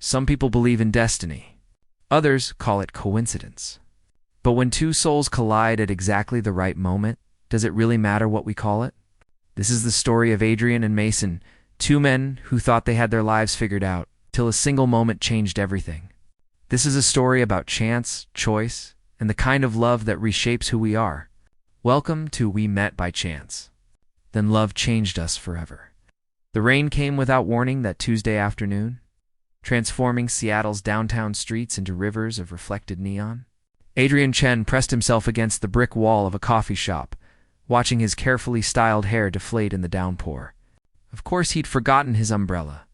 Some people believe in destiny. Others call it coincidence. But when two souls collide at exactly the right moment, does it really matter what we call it? This is the story of Adrian and Mason, two men who thought they had their lives figured out, till a single moment changed everything. This is a story about chance, choice, and the kind of love that reshapes who we are. Welcome to We Met by Chance. Then love changed us forever. The rain came without warning that Tuesday afternoon, transforming Seattle's downtown streets into rivers of reflected neon. Adrian Chen pressed himself against the brick wall of a coffee shop, watching his carefully styled hair deflate in the downpour. Of course he'd forgotten his umbrella.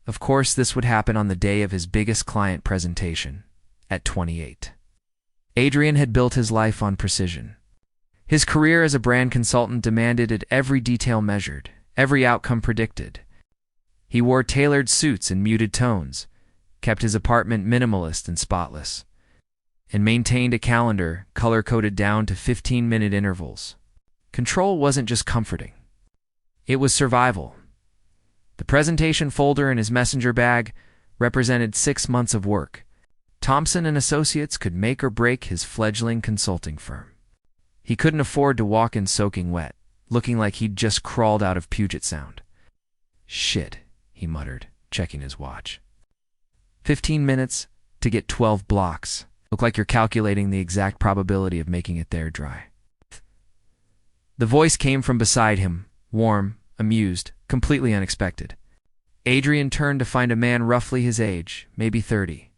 Of course this would happen on the day of his biggest client presentation, at 28. Adrian had built his life on precision. His career as a brand consultant demanded it every detail measured, every outcome predicted. He wore tailored suits and muted tones, kept his apartment minimalist and spotless, and maintained a calendar color-coded down to 15-minute intervals. Control wasn't just comforting. It was survival. The presentation folder in his messenger bag represented 6 months of work. Thompson and Associates could make or break his fledgling consulting firm. He couldn't afford to walk in soaking wet, looking like he'd just crawled out of Puget Sound. "Shit," he muttered, checking his watch. 15 minutes to get 12 blocks. Look like you're calculating the exact probability of making it there dry. The voice came from beside him, warm, amused, completely unexpected. Adrian turned to find a man roughly his age, maybe 30,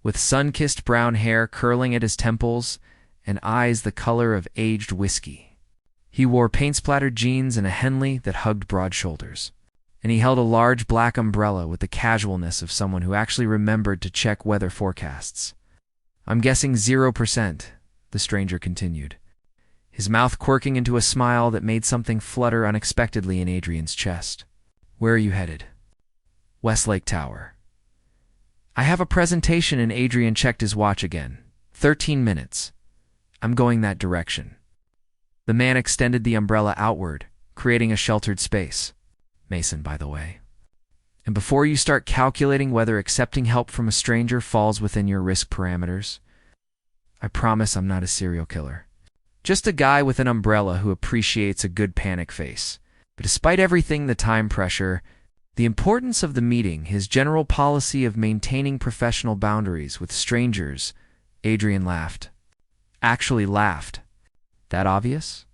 with sun-kissed brown hair curling at his temples and eyes the color of aged whiskey. He wore paint-splattered jeans and a Henley that hugged broad shoulders, and he held a large black umbrella with the casualness of someone who actually remembered to check weather forecasts. "I'm guessing 0%, the stranger continued, his mouth quirking into a smile that made something flutter unexpectedly in Adrian's chest. "Where are you headed?" "Westlake Tower." "I have a presentation," and Adrian checked his watch again. 13 minutes. "I'm going that direction." The man extended the umbrella outward, creating a sheltered space. "Mason, by the way. And before you start calculating whether accepting help from a stranger falls within your risk parameters, I promise I'm not a serial killer. Just a guy with an umbrella who appreciates a good panic face. But despite everything, the time pressure, the importance of the meeting, his general policy of maintaining professional boundaries with strangers, Adrian laughed. Actually laughed. That obvious?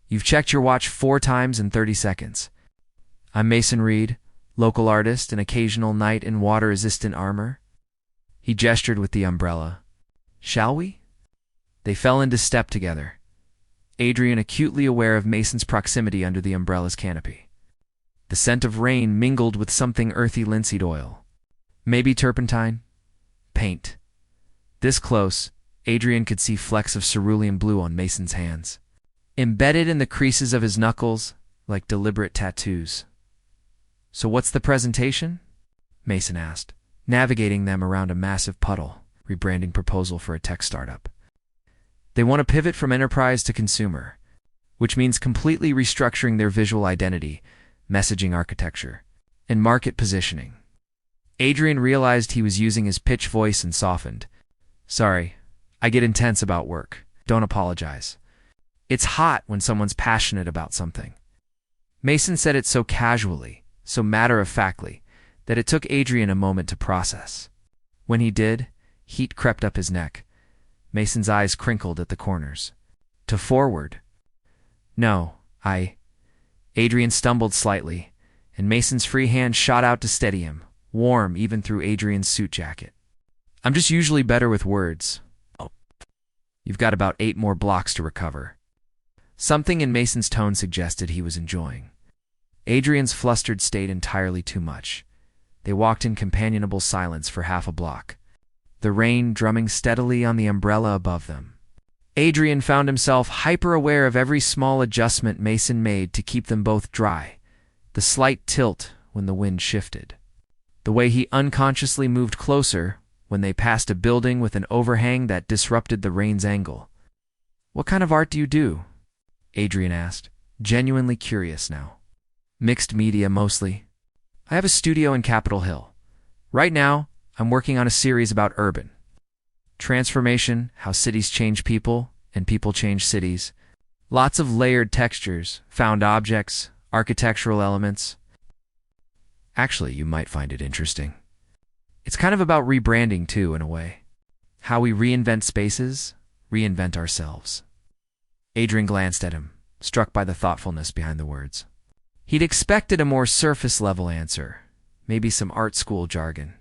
"You've checked your watch 4 times in 30 seconds. I'm Mason Reed, local artist and occasional knight in water-resistant armor." He gestured with the umbrella. "Shall we?" They fell into step together, Adrian acutely aware of Mason's proximity under the umbrella's canopy. The scent of rain mingled with something earthy linseed oil. Maybe turpentine? Paint. This close, Adrian could see flecks of cerulean blue on Mason's hands, embedded in the creases of his knuckles like deliberate tattoos. "So what's the presentation?" Mason asked, navigating them around a massive puddle, rebranding proposal for a tech startup. They want to pivot from enterprise to consumer, which means completely restructuring their visual identity, messaging architecture, and market positioning. Adrian realized he was using his pitch voice and softened. "Sorry, I get intense about work. Don't apologize. It's hot when someone's passionate about something." Mason said it so casually, so matter-of-factly, that it took Adrian a moment to process. When he did, heat crept up his neck. Mason's eyes crinkled at the corners. "To forward?" "No, Adrian stumbled slightly, and Mason's free hand shot out to steady him, warm even through Adrian's suit jacket. "I'm just usually better with words." "Oh, you've got about 8 more blocks to recover." Something in Mason's tone suggested he was enjoying. Adrian's flustered stayed entirely too much. They walked in companionable silence for half a block, the rain drumming steadily on the umbrella above them. Adrian found himself hyper-aware of every small adjustment Mason made to keep them both dry, the slight tilt when the wind shifted, the way he unconsciously moved closer when they passed a building with an overhang that disrupted the rain's angle. "What kind of art do you do?" Adrian asked, genuinely curious now. "Mixed media mostly. I have a studio in Capitol Hill. Right now, I'm working on a series about urban transformation, how cities change people, and people change cities. Lots of layered textures, found objects, architectural elements. Actually, you might find it interesting. It's kind of about rebranding, too, in a way. How we reinvent spaces, reinvent ourselves. Adrian glanced at him, struck by the thoughtfulness behind the words. He'd expected a more surface-level answer, maybe some art school jargon.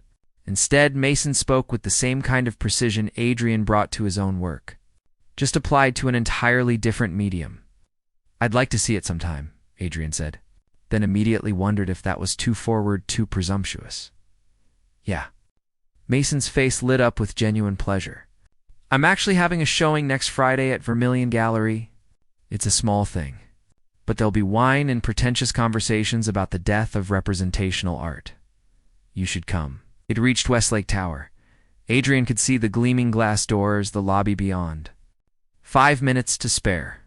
Instead, Mason spoke with the same kind of precision Adrian brought to his own work, just applied to an entirely different medium. I'd like to see it sometime, Adrian said, then immediately wondered if that was too forward, too presumptuous. Yeah. Mason's face lit up with genuine pleasure. I'm actually having a showing next Friday at Vermilion Gallery. It's a small thing, but there'll be wine and pretentious conversations about the death of representational art. You should come. It reached Westlake Tower. Adrian could see the gleaming glass doors, the lobby beyond. 5 minutes to spare.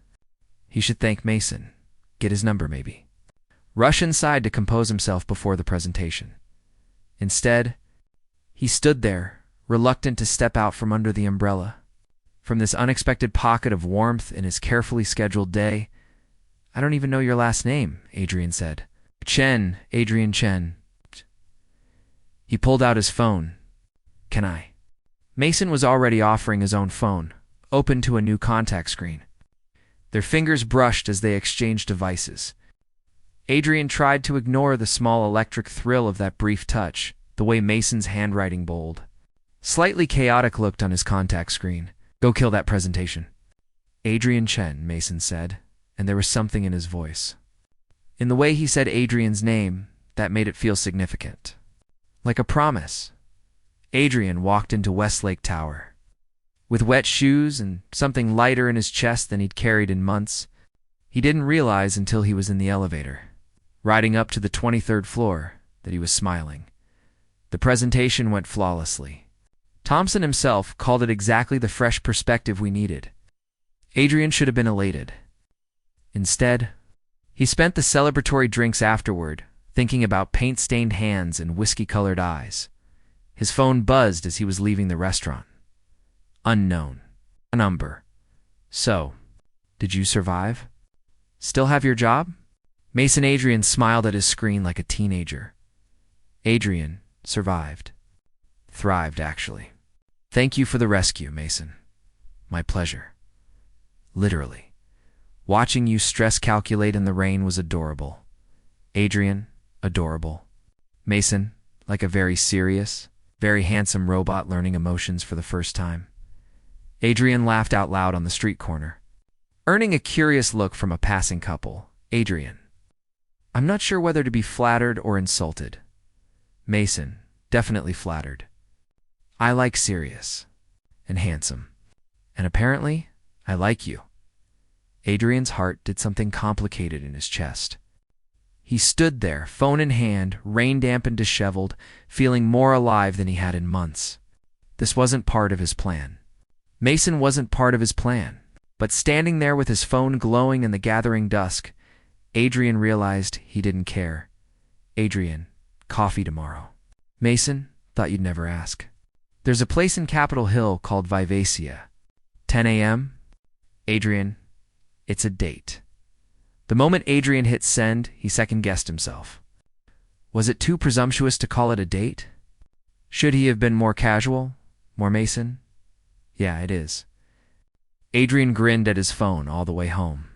He should thank Mason. Get his number, maybe. Rush inside to compose himself before the presentation. Instead, he stood there, reluctant to step out from under the umbrella. From this unexpected pocket of warmth in his carefully scheduled day. I don't even know your last name, Adrian said. Chen, Adrian Chen. He pulled out his phone. Can I? Mason was already offering his own phone, open to a new contact screen. Their fingers brushed as they exchanged devices. Adrian tried to ignore the small electric thrill of that brief touch, the way Mason's handwriting bold. Slightly chaotic looked on his contact screen. Go kill that presentation. Adrian Chen, Mason said, and there was something in his voice. In the way he said Adrian's name, that made it feel significant. Like a promise. Adrian walked into Westlake Tower. With wet shoes and something lighter in his chest than he'd carried in months, he didn't realize until he was in the elevator, riding up to the 23rd floor, that he was smiling. The presentation went flawlessly. Thompson himself called it exactly the fresh perspective we needed. Adrian should have been elated. Instead, he spent the celebratory drinks afterward, thinking about paint-stained hands and whiskey-colored eyes. His phone buzzed as he was leaving the restaurant. Unknown. A number. So, did you survive? Still have your job? Mason Adrian smiled at his screen like a teenager. Adrian survived. Thrived, actually. Thank you for the rescue, Mason. My pleasure. Literally. Watching you stress calculate in the rain was adorable. Adrian, adorable. Mason, like a very serious, very handsome robot learning emotions for the first time. Adrian laughed out loud on the street corner, earning a curious look from a passing couple. Adrian. I'm not sure whether to be flattered or insulted. Mason, definitely flattered. I like serious and handsome. And apparently, I like you. Adrian's heart did something complicated in his chest. He stood there, phone in hand, rain-damp and disheveled, feeling more alive than he had in months. This wasn't part of his plan. Mason wasn't part of his plan. But standing there with his phone glowing in the gathering dusk, Adrian realized he didn't care. Adrian, coffee tomorrow. Mason, thought you'd never ask. There's a place in Capitol Hill called Vivacia. 10 a.m.? Adrian, it's a date. The moment Adrian hit send, he second-guessed himself. Was it too presumptuous to call it a date? Should he have been more casual? More Mason? Yeah, it is. Adrian grinned at his phone all the way home.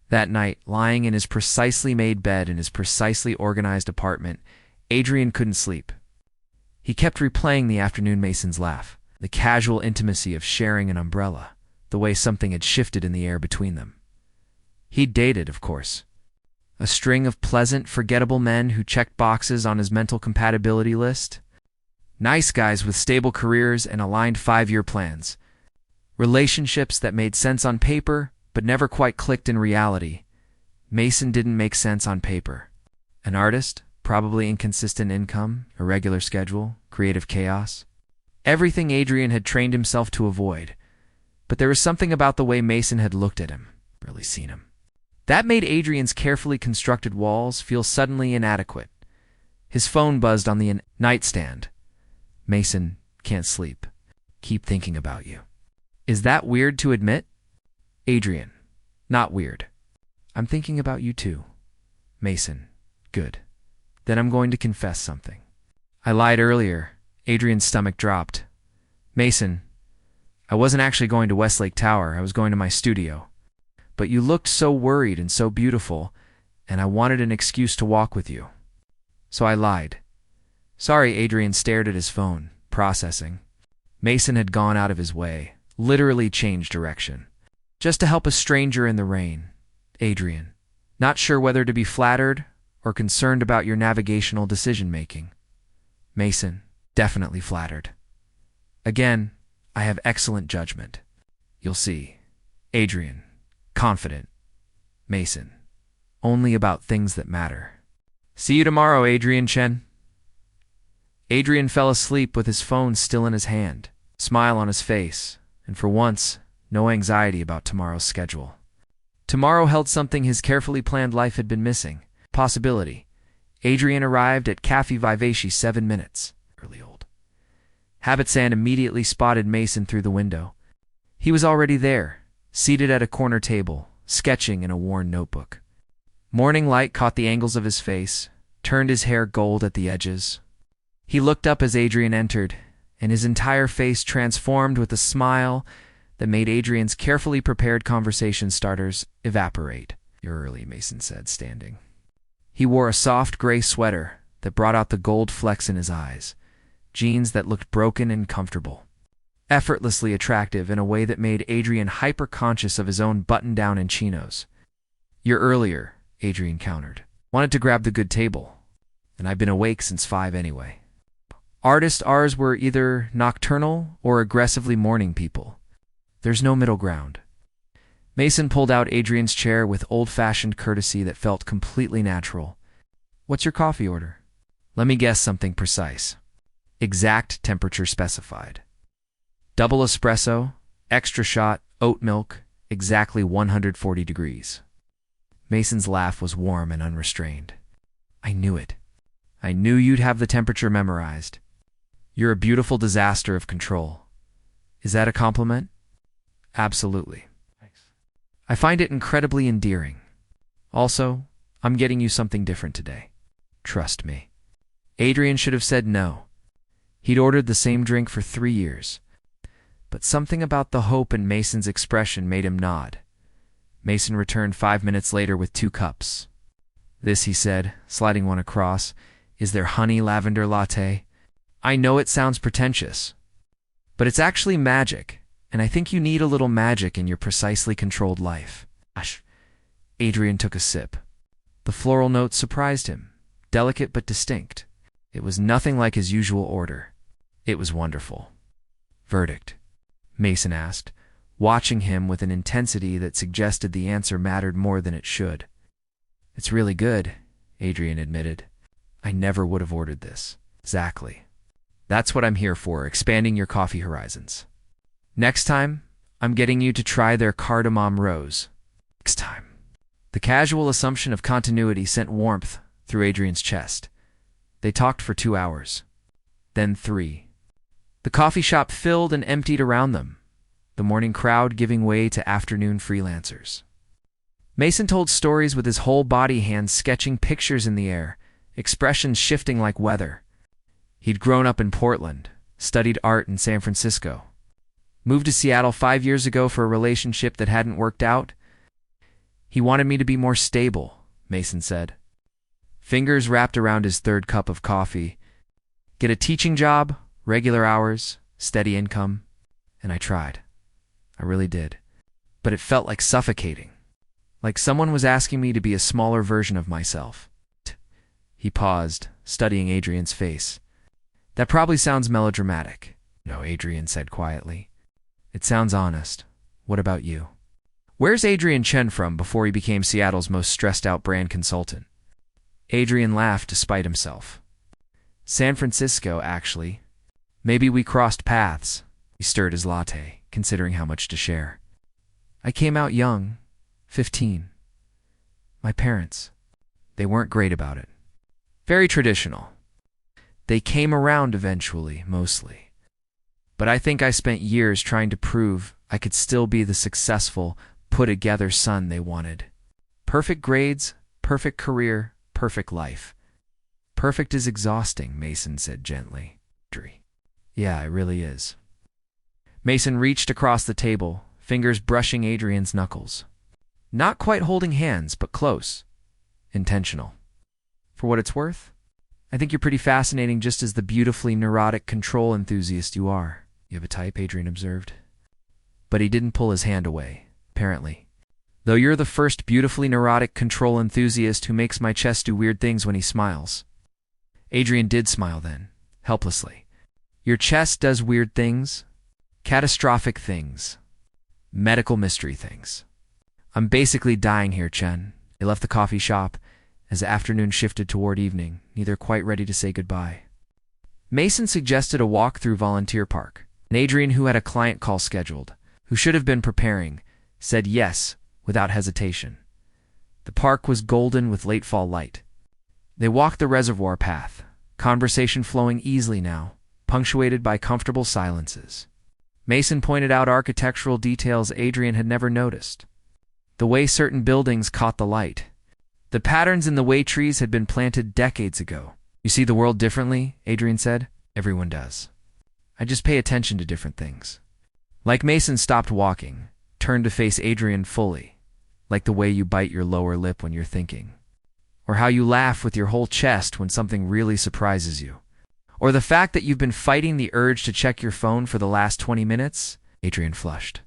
That night, lying in his precisely made bed in his precisely organized apartment, Adrian couldn't sleep. He kept replaying the afternoon Mason's laugh, the casual intimacy of sharing an umbrella, the way something had shifted in the air between them. He'd dated, of course. A string of pleasant, forgettable men who checked boxes on his mental compatibility list. Nice guys with stable careers and aligned 5-year plans. Relationships that made sense on paper, but never quite clicked in reality. Mason didn't make sense on paper. An artist, probably inconsistent income, irregular schedule, creative chaos. Everything Adrian had trained himself to avoid. But there was something about the way Mason had looked at him, really seen him. That made Adrian's carefully constructed walls feel suddenly inadequate. His phone buzzed on the nightstand. Mason, can't sleep. Keep thinking about you. Is that weird to admit? Adrian, not weird. I'm thinking about you too. Mason, good. Then I'm going to confess something. I lied earlier. Adrian's stomach dropped. Mason, I wasn't actually going to Westlake Tower. I was going to my studio. But you looked so worried and so beautiful, and I wanted an excuse to walk with you. So I lied. Sorry. Adrian stared at his phone, processing. Mason had gone out of his way, literally changed direction, just to help a stranger in the rain. Adrian, not sure whether to be flattered or concerned about your navigational decision-making. Mason, definitely flattered. Again, I have excellent judgment. You'll see. Adrian, confident. Mason, only about things that matter. See you tomorrow, Adrian Chen. Adrian fell asleep with his phone still in his hand, smile on his face, and for once, no anxiety about tomorrow's schedule. Tomorrow held something his carefully planned life had been missing. Possibility. Adrian arrived at Café Vivace 7 minutes. Early old. Habitsan immediately spotted Mason through the window. He was already there, seated at a corner table, sketching in a worn notebook. Morning light caught the angles of his face, turned his hair gold at the edges. He looked up as Adrian entered, and his entire face transformed with a smile that made Adrian's carefully prepared conversation starters evaporate. You're early, Mason said, standing. He wore a soft gray sweater that brought out the gold flecks in his eyes, jeans that looked broken and comfortable, effortlessly attractive in a way that made Adrian hyper-conscious of his own button-down and chinos. You're earlier, Adrian countered. Wanted to grab the good table, and I've been awake since 5 anyway. Ours were either nocturnal or aggressively morning people. There's no middle ground. Mason pulled out Adrian's chair with old-fashioned courtesy that felt completely natural. What's your coffee order? Let me guess something precise. Exact temperature specified. Double espresso, extra shot, oat milk, exactly 140 degrees. Mason's laugh was warm and unrestrained. I knew it. I knew you'd have the temperature memorized. You're a beautiful disaster of control. Is that a compliment? Absolutely. I find it incredibly endearing. Also, I'm getting you something different today. Trust me. Adrian should have said no. He'd ordered the same drink for 3 years. But something about the hope in Mason's expression made him nod. Mason returned 5 minutes later with 2 cups. This, he said, sliding one across, is their honey lavender latte. I know it sounds pretentious, but it's actually magic. And I think you need a little magic in your precisely controlled life. Gosh. Adrian took a sip. The floral notes surprised him, delicate but distinct. It was nothing like his usual order. It was wonderful. Verdict? Mason asked, watching him with an intensity that suggested the answer mattered more than it should. It's really good, Adrian admitted. I never would have ordered this. Exactly. That's what I'm here for, expanding your coffee horizons. Next time, I'm getting you to try their cardamom rose. Next time. The casual assumption of continuity sent warmth through Adrian's chest. They talked for 2 hours. Then 3. The coffee shop filled and emptied around them, the morning crowd giving way to afternoon freelancers. Mason told stories with his whole body, hands sketching pictures in the air, expressions shifting like weather. He'd grown up in Portland, studied art in San Francisco. Moved to Seattle 5 years ago for a relationship that hadn't worked out. He wanted me to be more stable, Mason said. Fingers wrapped around his 3rd cup of coffee. Get a teaching job, regular hours, steady income. And I tried. I really did. But it felt like suffocating. Like someone was asking me to be a smaller version of myself. He paused, studying Adrian's face. That probably sounds melodramatic. No, Adrian said quietly. It sounds honest. What about you? Where's Adrian Chen from before he became Seattle's most stressed-out brand consultant? Adrian laughed despite himself. San Francisco, actually. Maybe we crossed paths. He stirred his latte, considering how much to share. I came out young, 15. My parents, they weren't great about it. Very traditional. They came around eventually, mostly. But I think I spent years trying to prove I could still be the successful, put-together son they wanted. Perfect grades, perfect career, perfect life. Perfect is exhausting, Mason said gently. Yeah, it really is. Mason reached across the table, fingers brushing Adrian's knuckles. Not quite holding hands, but close. Intentional. For what it's worth, I think you're pretty fascinating just as the beautifully neurotic control enthusiast you are. You have a type, Adrian observed. But he didn't pull his hand away, apparently. Though you're the first beautifully neurotic control enthusiast who makes my chest do weird things when he smiles. Adrian did smile then, helplessly. Your chest does weird things, catastrophic things, medical mystery things. I'm basically dying here, Chen. They left the coffee shop as the afternoon shifted toward evening, neither quite ready to say goodbye. Mason suggested a walk through Volunteer Park, and Adrian, who had a client call scheduled, who should have been preparing, said yes without hesitation. The park was golden with late fall light. They walked the reservoir path, conversation flowing easily now, punctuated by comfortable silences. Mason pointed out architectural details Adrian had never noticed. The way certain buildings caught the light. The patterns in the way trees had been planted decades ago. You see the world differently, Adrian said. Everyone does. I just pay attention to different things. Like Mason stopped walking, turned to face Adrian fully, like the way you bite your lower lip when you're thinking. Or how you laugh with your whole chest when something really surprises you. Or the fact that you've been fighting the urge to check your phone for the last 20 minutes? Adrian flushed.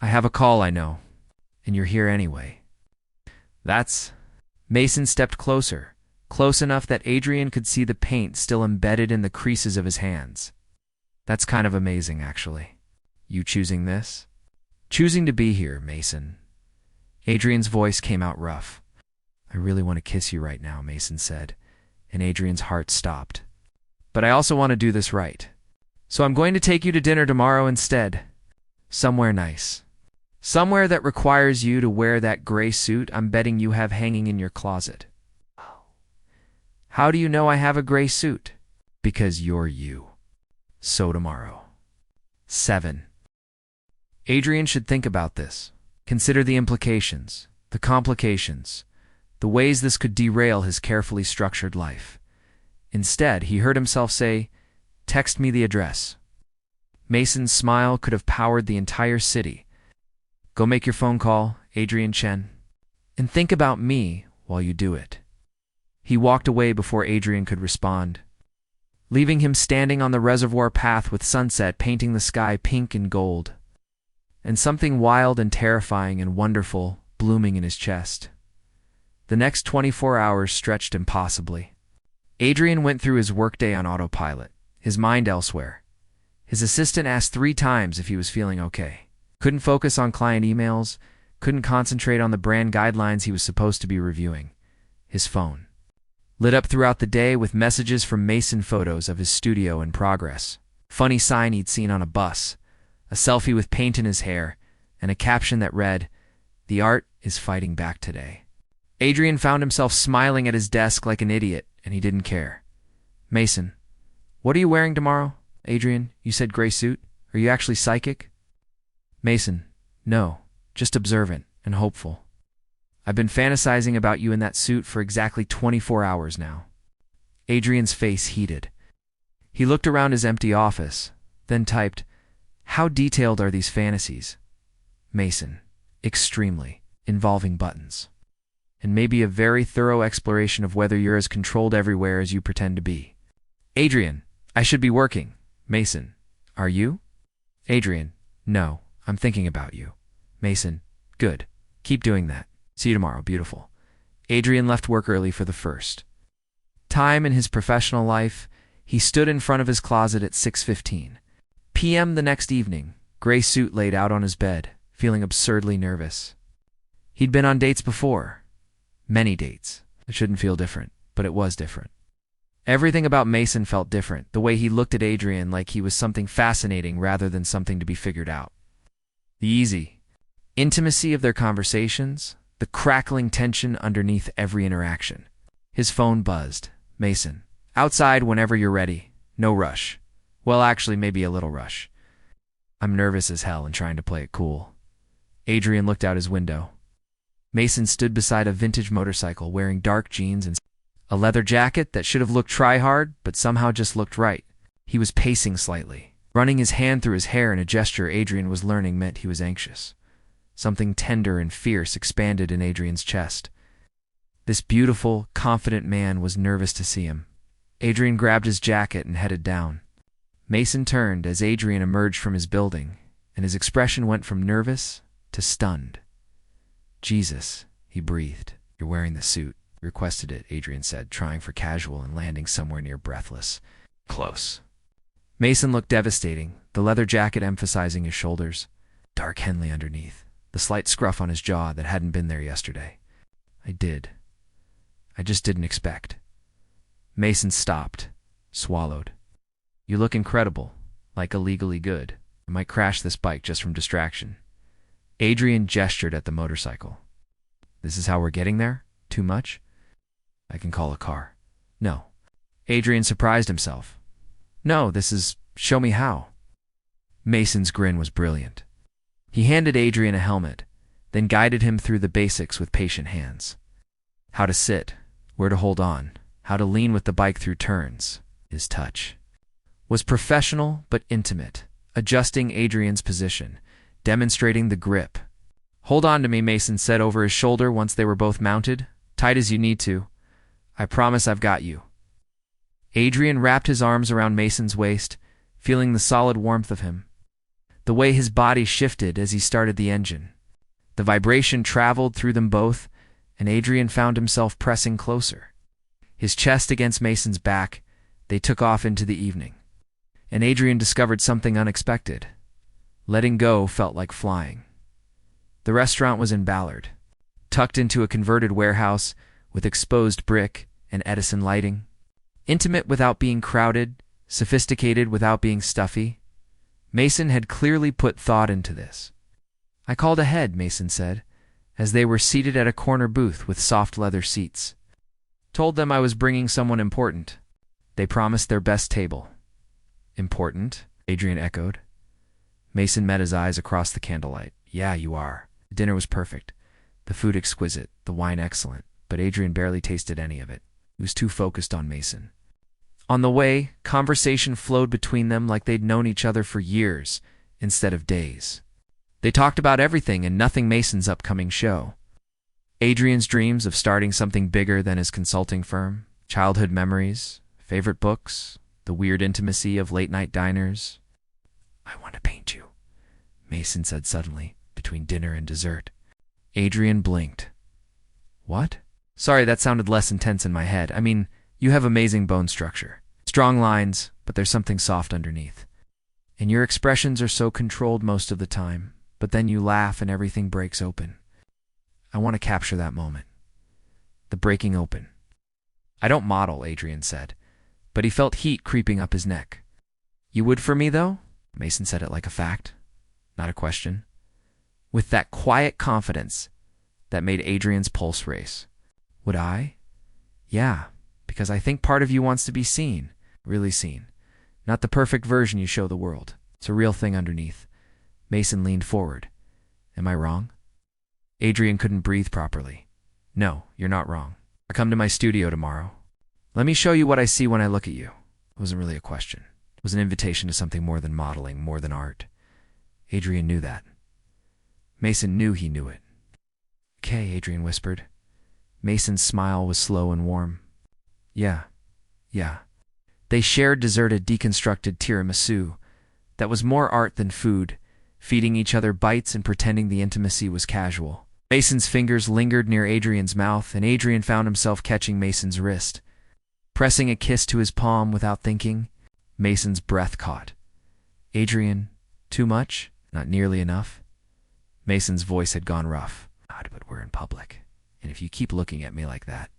I have a call, I know. And you're here anyway. Mason stepped closer, close enough that Adrian could see the paint still embedded in the creases of his hands. That's kind of amazing, actually. You choosing this? Choosing to be here, Mason. Adrian's voice came out rough. I really want to kiss you right now, Mason said, and Adrian's heart stopped. But I also want to do this right. So I'm going to take you to dinner tomorrow instead. Somewhere nice. Somewhere that requires you to wear that gray suit I'm betting you have hanging in your closet. How do you know I have a gray suit? Because you're you. So tomorrow. 7. Adrian should think about this. Consider the implications, the complications, the ways this could derail his carefully structured life. Instead, he heard himself say, "Text me the address." Mason's smile could have powered the entire city. Go make your phone call, Adrian Chen, and think about me while you do it. He walked away before Adrian could respond, leaving him standing on the reservoir path with sunset painting the sky pink and gold, and something wild and terrifying and wonderful blooming in his chest. The next 24 hours stretched impossibly. Adrian went through his workday on autopilot, his mind elsewhere. His assistant asked 3 times if he was feeling okay. Couldn't focus on client emails, couldn't concentrate on the brand guidelines he was supposed to be reviewing. His phone lit up throughout the day with messages from Mason, photos of his studio in progress, funny sign he'd seen on a bus, a selfie with paint in his hair, and a caption that read, "The art is fighting back today." Adrian found himself smiling at his desk like an idiot, and he didn't care. Mason, what are you wearing tomorrow? Adrian, you said gray suit. Are you actually psychic? Mason, no, just observant and hopeful. I've been fantasizing about you in that suit for exactly 24 hours now. Adrian's face heated. He looked around his empty office, then typed, "How detailed are these fantasies?" Mason, extremely, involving buttons. And maybe a very thorough exploration of whether you're as controlled everywhere as you pretend to be. Adrian, I should be working. Mason, are you? Adrian, no, I'm thinking about you. Mason, good. Keep doing that. See you tomorrow, beautiful. Adrian left work early for the first time in his professional life. He stood in front of his closet at 6:15 p.m. the next evening, gray suit laid out on his bed, feeling absurdly nervous. He'd been on dates before. Many dates. It shouldn't feel different, but it was different. Everything about Mason felt different, the way he looked at Adrian like he was something fascinating rather than something to be figured out. The easy intimacy of their conversations, the crackling tension underneath every interaction. His phone buzzed. Mason, Outside whenever you're ready. No rush. Well, actually, maybe a little rush. I'm nervous as hell and trying to play it cool. Adrian looked out his window. Mason stood beside a vintage motorcycle wearing dark jeans and a leather jacket that should have looked try-hard, but somehow just looked right. He was pacing slightly, running his hand through his hair in a gesture Adrian was learning meant he was anxious. Something tender and fierce expanded in Adrian's chest. This beautiful, confident man was nervous to see him. Adrian grabbed his jacket and headed down. Mason turned as Adrian emerged from his building, and his expression went from nervous to stunned. Jesus, he breathed. You're wearing the suit. Requested it, Adrian said, trying for casual and landing somewhere near breathless. Close. Mason looked devastating, the leather jacket emphasizing his shoulders. Dark Henley underneath, the slight scruff on his jaw that hadn't been there yesterday. I just didn't expect. Mason stopped, swallowed. You look incredible, like illegally good. I might crash this bike just from distraction. Adrian gestured at the motorcycle. This is how we're getting there? Too much? I can call a car. No. Adrian surprised himself. No, this is show me how. Mason's grin was brilliant. He handed Adrian a helmet, then guided him through the basics with patient hands. How to sit, where to hold on, how to lean with the bike through turns. His touch was professional but intimate, adjusting Adrian's position, demonstrating the grip. Hold on to me, Mason said over his shoulder once they were both mounted. Tight as you need to. I promise I've got you. Adrian wrapped his arms around Mason's waist, feeling the solid warmth of him. The way his body shifted as he started the engine. The vibration traveled through them both, and Adrian found himself pressing closer. His chest against Mason's back, they took off into the evening. And Adrian discovered something unexpected. Letting go felt like flying. The restaurant was in Ballard, tucked into a converted warehouse with exposed brick and Edison lighting. Intimate without being crowded, sophisticated without being stuffy. Mason had clearly put thought into this. I called ahead, Mason said, as they were seated at a corner booth with soft leather seats. Told them I was bringing someone important. They promised their best table. Important? Adrian echoed. Mason met his eyes across the candlelight. Yeah, you are. The dinner was perfect. The food exquisite, the wine excellent, but Adrian barely tasted any of it. He was too focused on Mason. On the way, conversation flowed between them like they'd known each other for years instead of days. They talked about everything and nothing Mason's upcoming show. Adrian's dreams of starting something bigger than his consulting firm, childhood memories, favorite books, the weird intimacy of late-night diners. I want to paint you, Mason said suddenly, between dinner and dessert. Adrian blinked. What? Sorry, that sounded less intense in my head. I mean, you have amazing bone structure. Strong lines, but there's something soft underneath. And your expressions are so controlled most of the time, but then you laugh and everything breaks open. I want to capture that moment. The breaking open. I don't model, Adrian said, but he felt heat creeping up his neck. You would for me, though? Mason said it like a fact, not a question. With that quiet confidence that made Adrian's pulse race. Would I? Yeah, because I think part of you wants to be seen, really seen. Not the perfect version you show the world. It's a real thing underneath. Mason leaned forward. Am I wrong? Adrian couldn't breathe properly. No, you're not wrong. I come to my studio tomorrow. Let me show you what I see when I look at you. It wasn't really a question. It was an invitation to something more than modeling, more than art. Adrian knew that. Mason knew he knew it. Okay, Adrian whispered. Mason's smile was slow and warm. Yeah. They shared dessert, a deconstructed tiramisu that was more art than food, feeding each other bites and pretending the intimacy was casual. Mason's fingers lingered near Adrian's mouth, and Adrian found himself catching Mason's wrist. Pressing a kiss to his palm without thinking, Mason's breath caught. Adrian, too much? Not nearly enough? Mason's voice had gone rough. God, but we're in public. And if you keep looking at me like that,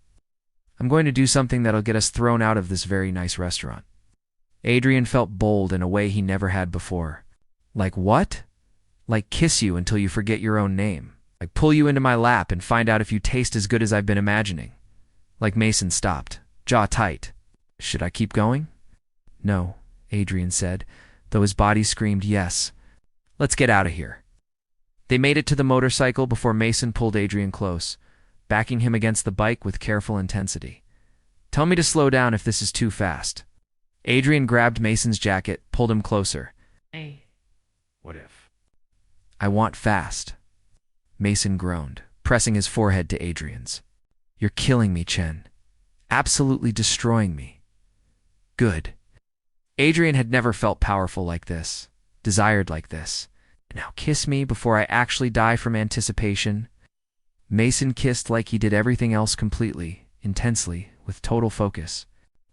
I'm going to do something that'll get us thrown out of this very nice restaurant. Adrian felt bold in a way he never had before. Like what? Like kiss you until you forget your own name. Like pull you into my lap and find out if you taste as good as I've been imagining. Like Mason stopped, jaw tight. Should I keep going? No, Adrian said, though his body screamed yes. Let's get out of here. They made it to the motorcycle before Mason pulled Adrian close, backing him against the bike with careful intensity. Tell me to slow down if this is too fast. Adrian grabbed Mason's jacket, pulled him closer. Hey. What if? I want fast. Mason groaned, pressing his forehead to Adrian's. You're killing me, Chen. Absolutely destroying me. Good. Adrian had never felt powerful like this, desired like this. Now kiss me before I actually die from anticipation. Mason kissed like he did everything else completely, intensely, with total focus.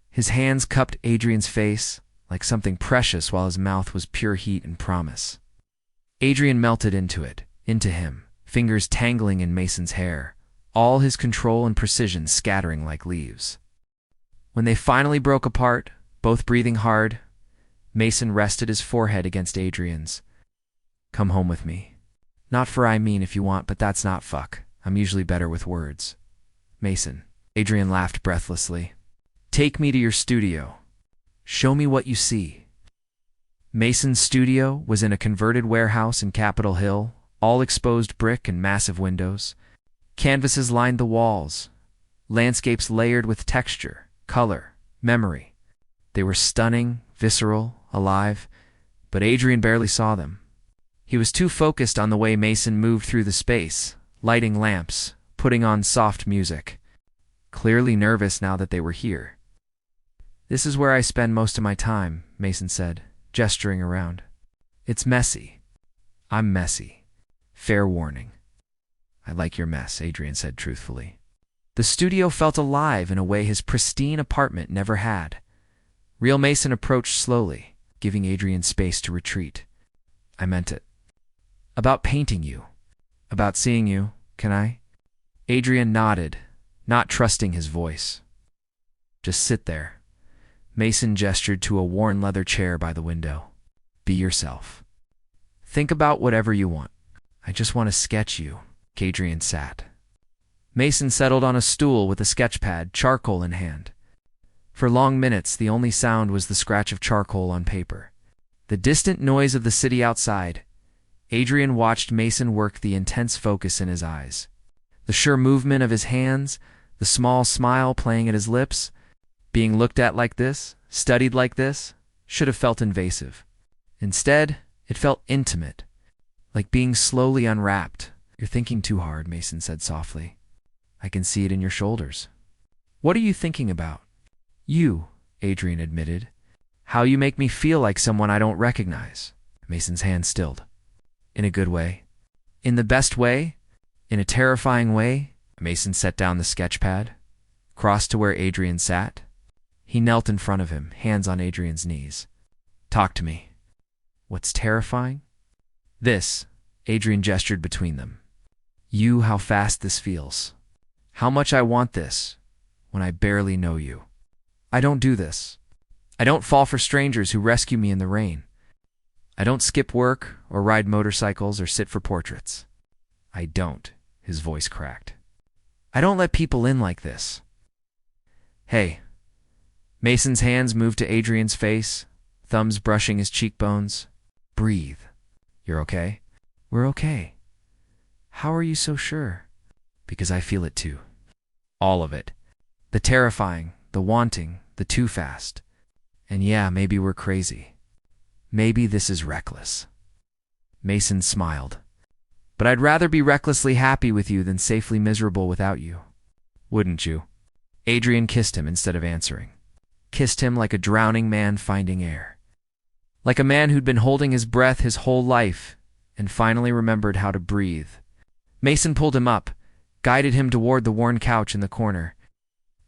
His hands cupped Adrian's face like something precious while his mouth was pure heat and promise. Adrian melted into it, into him, fingers tangling in Mason's hair, all his control and precision scattering like leaves. When they finally broke apart, both breathing hard, Mason rested his forehead against Adrian's. Come home with me. Not for I mean if you want, but that's not fuck. I'm usually better with words. Mason. Adrian laughed breathlessly. Take me to your studio. Show me what you see. Mason's studio was in a converted warehouse in Capitol Hill, all exposed brick and massive windows. Canvases lined the walls, landscapes layered with texture, color, memory. They were stunning, visceral, alive, but Adrian barely saw them. He was too focused on the way Mason moved through the space, lighting lamps, putting on soft music. Clearly nervous now that they were here. This is where I spend most of my time, Mason said, gesturing around. It's messy. I'm messy. Fair warning. I like your mess, Adrian said truthfully. The studio felt alive in a way his pristine apartment never had. Real Mason approached slowly, giving Adrian space to retreat. I meant it. About painting you. About seeing you, can I? Adrian nodded, not trusting his voice. Just sit there. Mason gestured to a worn leather chair by the window. Be yourself. Think about whatever you want. I just want to sketch you. Adrian sat. Mason settled on a stool with a sketch pad, charcoal in hand. For long minutes, the only sound was the scratch of charcoal on paper. The distant noise of the city outside. Adrian watched Mason work, the intense focus in his eyes. The sure movement of his hands, the small smile playing at his lips. Being looked at like this, studied like this, should have felt invasive. Instead, it felt intimate, like being slowly unwrapped. You're thinking too hard, Mason said softly. I can see it in your shoulders. What are you thinking about? You, Adrian admitted. How you make me feel like someone I don't recognize. Mason's hand stilled. In a good way. In the best way? In a terrifying way? Mason set down the sketch pad, crossed to where Adrian sat. He knelt in front of him, hands on Adrian's knees. Talk to me. What's terrifying? This, Adrian gestured between them. You, how fast this feels. How much I want this, when I barely know you. I don't do this. I don't fall for strangers who rescue me in the rain. I don't skip work or ride motorcycles or sit for portraits. I don't, his voice cracked. I don't let people in like this. Hey. Mason's hands moved to Adrian's face, thumbs brushing his cheekbones. Breathe. You're okay? We're okay. How are you so sure? Because I feel it too. All of it. The terrifying, the wanting, the too fast. And yeah, maybe we're crazy. Maybe this is reckless. Mason smiled. But I'd rather be recklessly happy with you than safely miserable without you. Wouldn't you? Adrian kissed him instead of answering. Kissed him like a drowning man finding air. Like a man who'd been holding his breath his whole life and finally remembered how to breathe. Mason pulled him up, guided him toward the worn couch in the corner,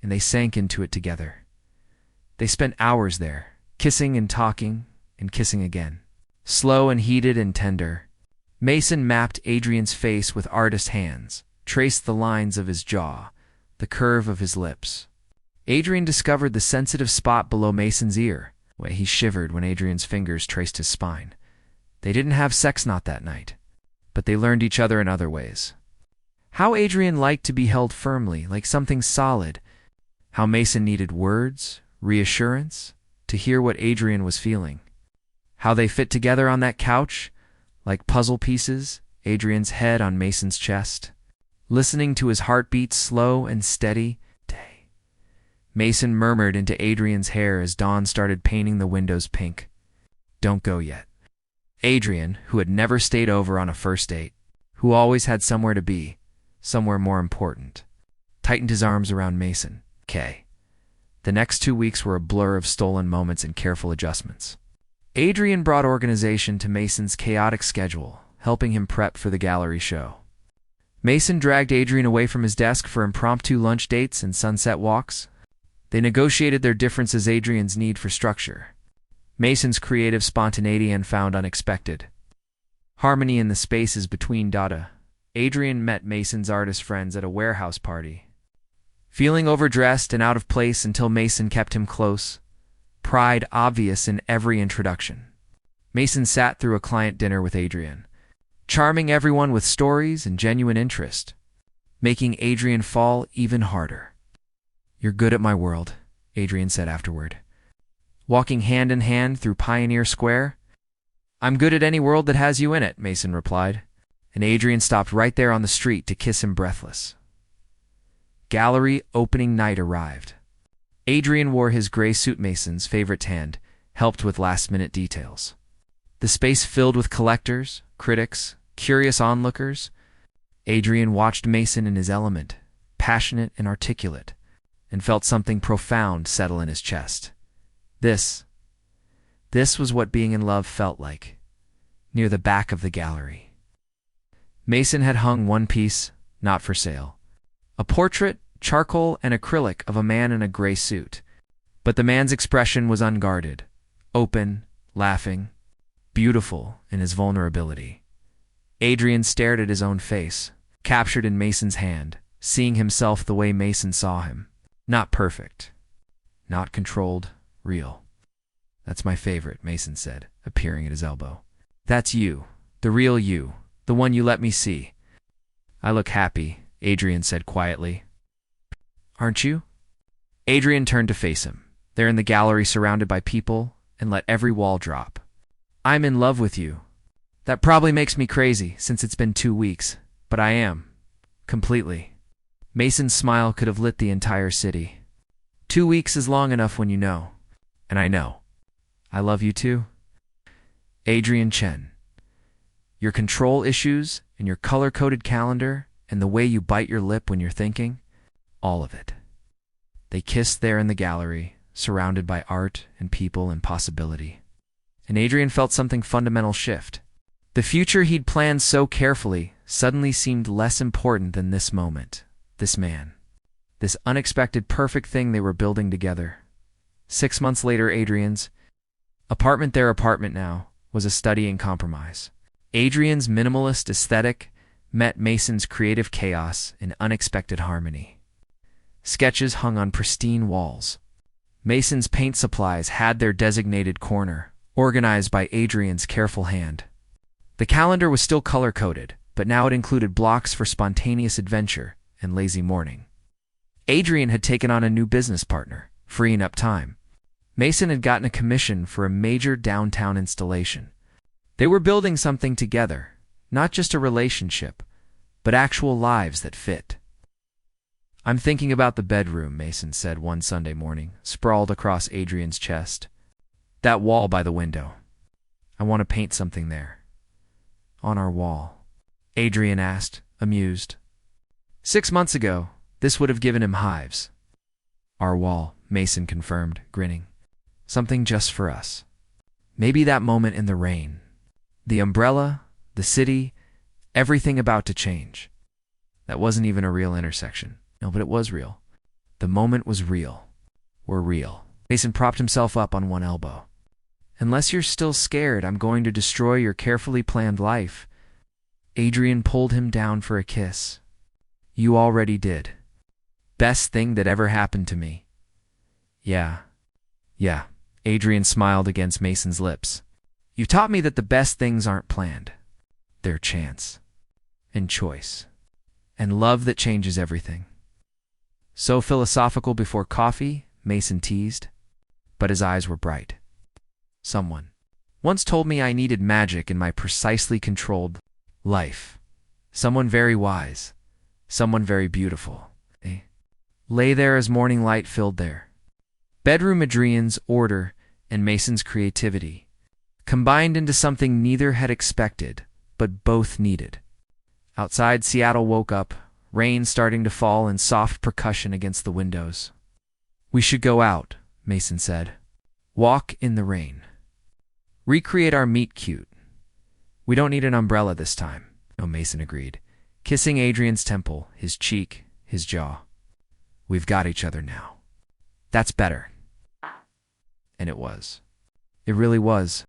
and they sank into it together. They spent hours there, kissing and talking and kissing again. Slow and heated and tender. Mason mapped Adrian's face with artist hands, traced the lines of his jaw, the curve of his lips. Adrian discovered the sensitive spot below Mason's ear, where he shivered when Adrian's fingers traced his spine. They didn't have sex not that night, but they learned each other in other ways. How Adrian liked to be held firmly, like something solid. How Mason needed words, reassurance, to hear what Adrian was feeling. How they fit together on that couch, like puzzle pieces, Adrian's head on Mason's chest. Listening to his heartbeat slow and steady. Mason murmured into Adrian's hair as Dawn started painting the windows pink. Don't go yet. Adrian, who had never stayed over on a first date, who always had somewhere to be, somewhere more important, tightened his arms around Mason. The next 2 weeks were a blur of stolen moments and careful adjustments. Adrian brought organization to Mason's chaotic schedule, helping him prep for the gallery show. Mason dragged Adrian away from his desk for impromptu lunch dates and sunset walks. They negotiated their differences, Adrian's need for structure, Mason's creative spontaneity, and found unexpected harmony in the spaces between. Adrian met Mason's artist friends at a warehouse party, feeling overdressed and out of place until Mason kept him close, pride obvious in every introduction. Mason sat through a client dinner with Adrian, charming everyone with stories and genuine interest, making Adrian fall even harder. You're good at my world, Adrian said afterward. Walking hand in hand through Pioneer Square. I'm good at any world that has you in it, Mason replied, and Adrian stopped right there on the street to kiss him breathless. Gallery opening night arrived. Adrian wore his gray suit, Mason's favorite tan, helped with last-minute details. The space filled with collectors, critics, curious onlookers. Adrian watched Mason in his element, passionate and articulate, and felt something profound settle in his chest. This was what being in love felt like, near the back of the gallery. Mason had hung one piece, not for sale. A portrait, charcoal and acrylic, of a man in a gray suit. But the man's expression was unguarded, open, laughing, beautiful in his vulnerability. Adrian stared at his own face, captured in Mason's hand, seeing himself the way Mason saw him. Not perfect, not controlled, real. That's my favorite, Mason said, appearing at his elbow. That's you, the real you, the one you let me see. I look happy, Adrian said quietly. Aren't you? Adrian turned to face him, there in the gallery surrounded by people, and let every wall drop. I'm in love with you. That probably makes me crazy, since it's been 2 weeks, but I am. Completely. Mason's smile could have lit the entire city. 2 weeks is long enough when you know. And I know. I love you too. Adrian Chen. Your control issues and your color-coded calendar and the way you bite your lip when you're thinking, all of it. They kissed there in the gallery, surrounded by art and people and possibility. And Adrian felt something fundamental shift. The future he'd planned so carefully suddenly seemed less important than this moment. This man. This unexpected perfect thing they were building together. 6 months later, Adrian's their apartment now, was a study in compromise. Adrian's minimalist aesthetic met Mason's creative chaos in unexpected harmony. Sketches hung on pristine walls. Mason's paint supplies had their designated corner, organized by Adrian's careful hand. The calendar was still color-coded, but now it included blocks for spontaneous adventure and lazy morning. Adrian had taken on a new business partner, freeing up time. Mason had gotten a commission for a major downtown installation. They were building something together, not just a relationship, but actual lives that fit. I'm thinking about the bedroom, Mason said one Sunday morning, sprawled across Adrian's chest. That wall by the window. I want to paint something there. On our wall. Adrian asked, amused. 6 months ago, this would have given him hives. Our wall, Mason confirmed, grinning. Something just for us. Maybe that moment in the rain. The umbrella, the city, everything about to change. That wasn't even a real intersection. No, but it was real. The moment was real. We're real. Mason propped himself up on one elbow. Unless you're still scared I'm going to destroy your carefully planned life. Adrian pulled him down for a kiss. You already did. Best thing that ever happened to me. Yeah. Adrian smiled against Mason's lips. You taught me that the best things aren't planned. They're chance. And choice. And love that changes everything. So philosophical before coffee, Mason teased. but his eyes were bright. Someone once told me I needed magic in my precisely controlled life. Someone very wise, someone very beautiful. Lay there as morning light filled their bedroom. Adrian's order and Mason's creativity combined into something neither had expected, but both needed. Outside, Seattle woke up, rain starting to fall and soft percussion against the windows. "We should go out," Mason said. "Walk in the rain. Recreate our meet cute. We don't need an umbrella this time." "No," Mason agreed, kissing Adrian's temple, his cheek, his jaw. "We've got each other now. That's better." And it was. It really was.